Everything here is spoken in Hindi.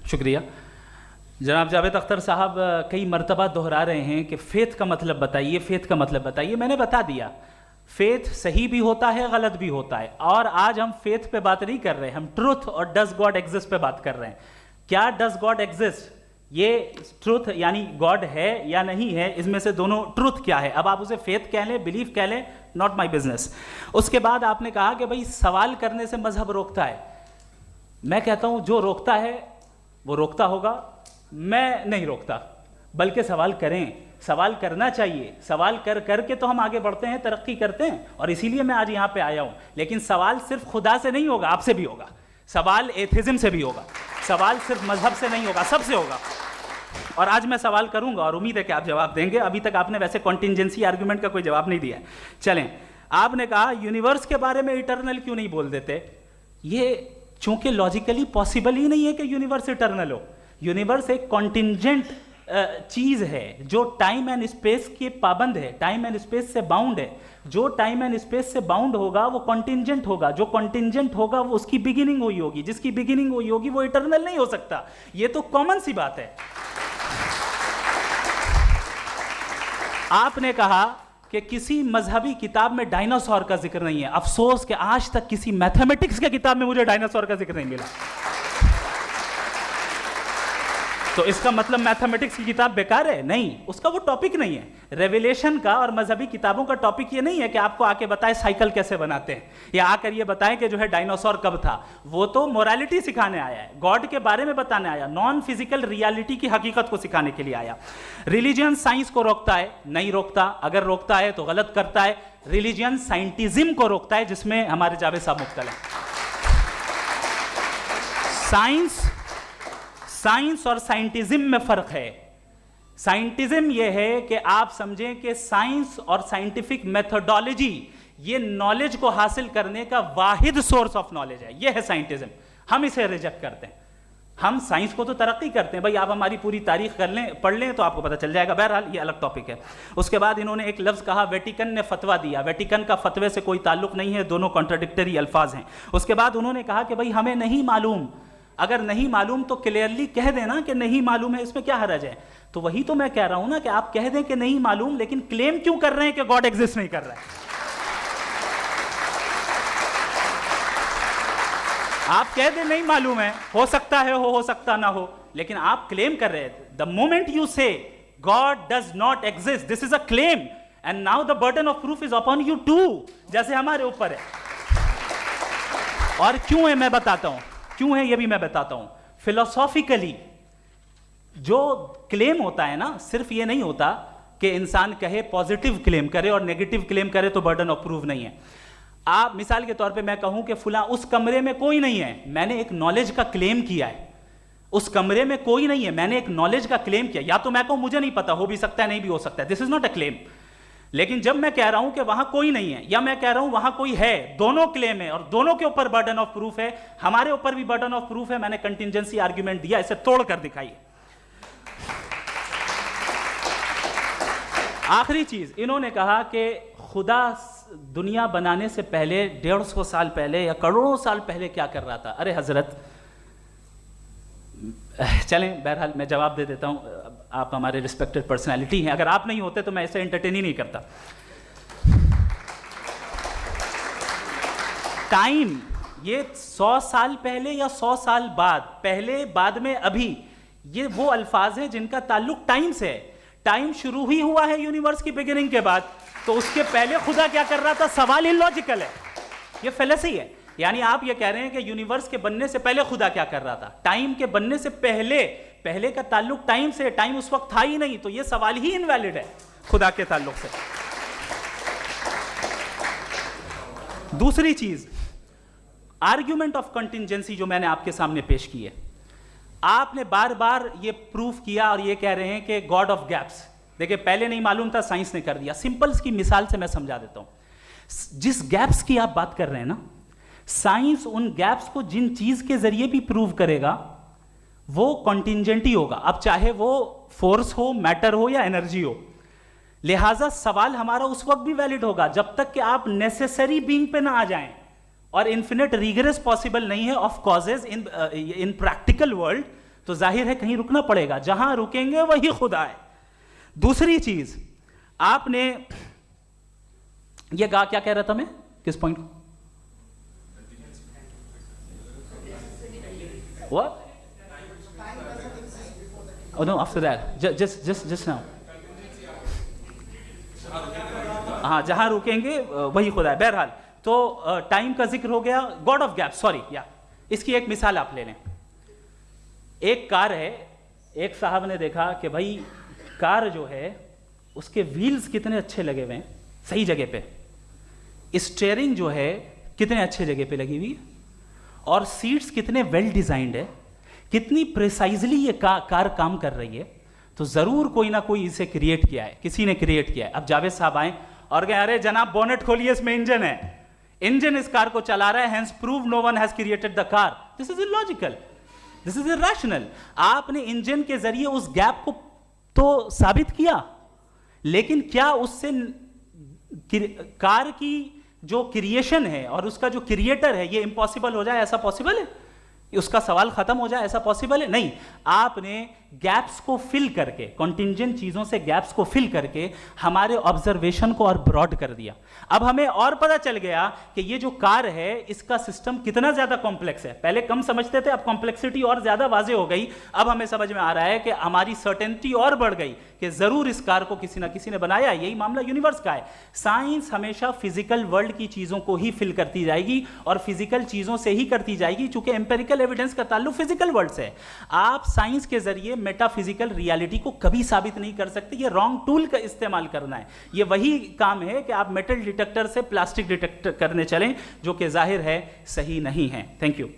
शुक्रिया। जनाब जावेद अख्तर साहब कई मरतबा दोहरा रहे हैं कि फ़ेथ का मतलब बताइए, फ़ेथ का मतलब बताइए। मैंने बता दिया, फ़ेथ सही भी होता है, गलत भी होता है। और आज हम फ़ेथ पे बात नहीं कर रहे, हम ट्रुथ और डज गॉड एग्जिस्ट पे बात कर रहे हैं। क्या डज गॉड एग्जिस्ट, ये ट्रुथ यानी गॉड है या नहीं है, इसमें से दोनों ट्रुथ क्या है। अब आप उसे फेथ कह लें, बिलीफ कह लें, नॉट माई बिजनेस। उसके बाद आपने कहा कि भाई सवाल करने से मजहब रोकता है। मैं कहता हूं जो रोकता है वो रोकता होगा, मैं नहीं रोकता, बल्कि सवाल करें, सवाल करना चाहिए। सवाल कर करके तो हम आगे बढ़ते हैं, तरक्की करते हैं, और इसीलिए मैं आज यहां पे आया हूं। लेकिन सवाल सिर्फ खुदा से नहीं होगा, आपसे भी होगा। सवाल एथिज्म से भी होगा, सवाल सिर्फ मजहब से नहीं होगा, सबसे होगा। और आज मैं सवाल करूंगा और उम्मीद है कि आप जवाब देंगे। अभी तक आपने वैसे कॉन्टिंजेंसी आर्गुमेंट का कोई जवाब नहीं दिया। चलें, आपने कहा यूनिवर्स के बारे में इटर्नल क्यों नहीं बोल देते। ये चूंकि लॉजिकली पॉसिबल ही नहीं है कि यूनिवर्स इटर्नल हो। यूनिवर्स एक कॉन्टिंजेंट चीज है जो टाइम एंड स्पेस के पाबंद है, टाइम एंड स्पेस से बाउंड है। जो टाइम एंड स्पेस से बाउंड होगा वो कॉन्टिंजेंट होगा, जो कॉन्टिंजेंट होगा वो उसकी बिगिनिंग हुई होगी, जिसकी बिगिनिंग हुई होगी वो इटर्नल नहीं हो सकता। ये तो कॉमन सी बात है। आपने कहा कि किसी मजहबी किताब में डायनासोर का जिक्र नहीं है। अफसोस कि आज तक किसी मैथमेटिक्स की किताब में मुझे डायनासोर का जिक्र नहीं मिला। तो इसका मतलब मैथमेटिक्स की किताब बेकार है? नहीं, उसका वो टॉपिक नहीं है। रेवलेशन का और मजहबी किताबों का टॉपिक ये नहीं है कि आपको आके बताए साइकिल कैसे बनाते हैं, या आकर ये बताएं कि जो है डायनासोर कब था। वो तो मोरालिटी सिखाने आया है, गॉड के बारे में बताने आया, नॉन फिजिकल रियलिटी की हकीकत को सिखाने के लिए आया। रिलीजियन साइंस को रोकता है? नहीं रोकता। अगर रोकता है तो गलत करता है। रिलीजियन साइंटिज्म को रोकता है, जिसमें हमारे जावेद साहब मुब्तला हैं। साइंस और साइंटिज्म में फर्क है। साइंटिज्म यह है कि आप समझें कि साइंस और साइंटिफिक मेथोडोलॉजी ये नॉलेज को हासिल करने का वाहिद सोर्स ऑफ नॉलेज है। यह है साइंटिज्म। हम इसे रिजेक्ट करते हैं। हम साइंस को तो तरक्की करते हैं, भाई आप हमारी पूरी तारीख कर लें, पढ़ लें तो आपको पता चल जाएगा। बहरहाल ये अलग टॉपिक है। उसके बाद इन्होंने एक लफ्ज़ कहा, वेटिकन ने फतवा दिया। वेटिकन का फतवे से कोई ताल्लुक नहीं है, दोनों कॉन्ट्राडिक्टरी अल्फाज हैं। उसके बाद उन्होंने कहा कि भाई हमें नहीं मालूम। अगर नहीं मालूम तो क्लियरली कह देना कि नहीं मालूम है, इसमें क्या हर्ज है। तो वही तो मैं कह रहा हूं ना कि आप कह दें कि नहीं मालूम, लेकिन क्लेम क्यों कर रहे हैं कि गॉड एग्जिस्ट नहीं कर रहा है। आप कह दें नहीं मालूम है, हो सकता है हो सकता ना हो, लेकिन आप क्लेम कर रहे हैं। The moment you say God does not exist, this is a claim, and now the burden of proof is upon you too, जैसे हमारे ऊपर है। और क्यों है मैं बताता हूं, क्यों है ये भी मैं बताता हूं। फिलोसॉफिकली जो क्लेम होता है ना, सिर्फ ये नहीं होता कि इंसान कहे पॉजिटिव क्लेम करे और नेगेटिव क्लेम करे तो बर्डन ऑफ प्रूफ नहीं है। आप मिसाल के तौर पे मैं कहूं कि फुला उस कमरे में कोई नहीं है, मैंने एक नॉलेज का क्लेम किया है। उस कमरे में कोई नहीं है, मैंने एक नॉलेज का क्लेम किया। या तो मैं कहूं मुझे नहीं पता, हो भी सकता है नहीं भी हो सकता है, this is not a claim. लेकिन जब मैं कह रहा हूं कि वहां कोई नहीं है, या मैं कह रहा हूं वहां कोई है, दोनों क्लेम है और दोनों के ऊपर बर्डन ऑफ प्रूफ है। हमारे ऊपर भी बर्डन ऑफ प्रूफ है। मैंने कंटिंजेंसी आर्गुमेंट दिया, इसे तोड़कर दिखाइए। आखिरी चीज, इन्होंने कहा कि खुदा दुनिया बनाने से पहले 150 साल पहले या करोड़ों साल पहले क्या कर रहा था। अरे हजरत, चलें बहरहाल मैं जवाब दे देता हूं। आप हमारे रिस्पेक्टेड पर्सनालिटी हैं, अगर आप नहीं होते तो मैं इसे एंटरटेन ही नहीं करता। टाइम, ये 100 साल पहले या 100 साल बाद, पहले बाद में अभी, ये वो अल्फाज हैं जिनका ताल्लुक टाइम से है। टाइम शुरू ही हुआ है यूनिवर्स की बिगिनिंग के बाद, तो उसके पहले खुदा क्या कर रहा था। सवाल इलॉजिकल है, ये फेलेसी है। यानी आप ये कह रहे हैं कि यूनिवर्स के बनने से पहले खुदा क्या कर रहा था। टाइम के बनने से पहले, पहले का ताल्लुक टाइम से, टाइम उस वक्त था ही नहीं, तो ये सवाल ही इनवैलिड है खुदा के ताल्लुक से। दूसरी चीज, आर्ग्यूमेंट ऑफ कंटिंजेंसी जो मैंने आपके सामने पेश की है, आपने बार बार ये प्रूफ किया और ये कह रहे हैं कि गॉड ऑफ गैप्स। देखिए, पहले नहीं मालूम था, साइंस ने कर दिया। सिंपल्स की मिसाल से मैं समझा देता हूं। जिस गैप्स की आप बात कर रहे हैं ना, साइंस उन गैप्स को जिन चीज के जरिए भी प्रूव करेगा वो कॉन्टिंजेंट ही होगा। अब चाहे वो फोर्स हो, मैटर हो या एनर्जी हो। लिहाजा सवाल हमारा उस वक्त भी वैलिड होगा जब तक कि आप नेसेसरी बीइंग पे ना आ जाएं। और इन्फिनिट रिग्रेस पॉसिबल नहीं है of causes in practical world. तो जाहिर है कहीं रुकना पड़ेगा, जहां रुकेंगे वही खुदा है। दूसरी चीज, आपने ये क्या कह रहा था मैं, किस पॉइंट को? What? Oh no, after that. Just now. हाँ, जहां रुकेंगे वही खुदा है। बहरहाल, तो टाइम का जिक्र हो गया, गॉड ऑफ गैप, सॉरी या इसकी एक मिसाल आप ले लें। एक कार है, एक साहब ने देखा कि भाई कार जो है उसके व्हील्स कितने अच्छे लगे हुए हैं सही जगह पे, स्टीयरिंग जो है कितने अच्छे जगह पे लगी हुई है, और सीट्स कितने वेल डिजाइंड है, कितनी प्रिसाइजली ये कार काम कर रही है। तो जरूर कोई ना कोई इसे क्रिएट किया है, किसी ने क्रिएट किया है। अब जावेद साहब आए और कहे अरे जनाब बोनेट खोलिए, इसमें इंजन है, इंजन इस कार को चला रहा है, hence prove no one has created the car. This is illogical, this is irrational. आपने इंजन के जरिए उस गैप को तो साबित किया, लेकिन क्या उससे कार की जो क्रिएशन है और उसका जो क्रिएटर है ये इम्पॉसिबल हो जाए? ऐसा पॉसिबल है? उसका सवाल खत्म हो जाए? ऐसा पॉसिबल है? नहीं। आपने गैप्स को फिल करके, कॉन्टिंजेंट चीजों से गैप्स को फिल करके हमारे ऑब्जर्वेशन को और ब्रॉड कर दिया। अब हमें और पता चल गया कि ये जो कार है इसका सिस्टम कितना ज्यादा कॉम्प्लेक्स है। पहले कम समझते थे, अब कॉम्प्लेक्सिटी और ज्यादा वाजे हो गई। अब हमें समझ में आ रहा है कि हमारी सर्टेनिटी और बढ़ गई कि जरूर इस कार को किसी ना किसी ने बनाया। यही मामला यूनिवर्स का है। साइंस हमेशा फिजिकल वर्ल्ड की चीजों को ही फिल करती जाएगी और फिजिकल चीजों से ही करती जाएगी, चूंकि एम्पेरिकल एविडेंस का ताल्लुक फिजिकल वर्ल्ड से है। आप साइंस के जरिए मेटाफिजिकल रियलिटी को कभी साबित नहीं कर सकते। ये रॉन्ग टूल का इस्तेमाल करना है। ये वही काम है कि आप मेटल डिटेक्टर से प्लास्टिक डिटेक्टर करने चलें, जो कि जाहिर है सही नहीं है। Thank you.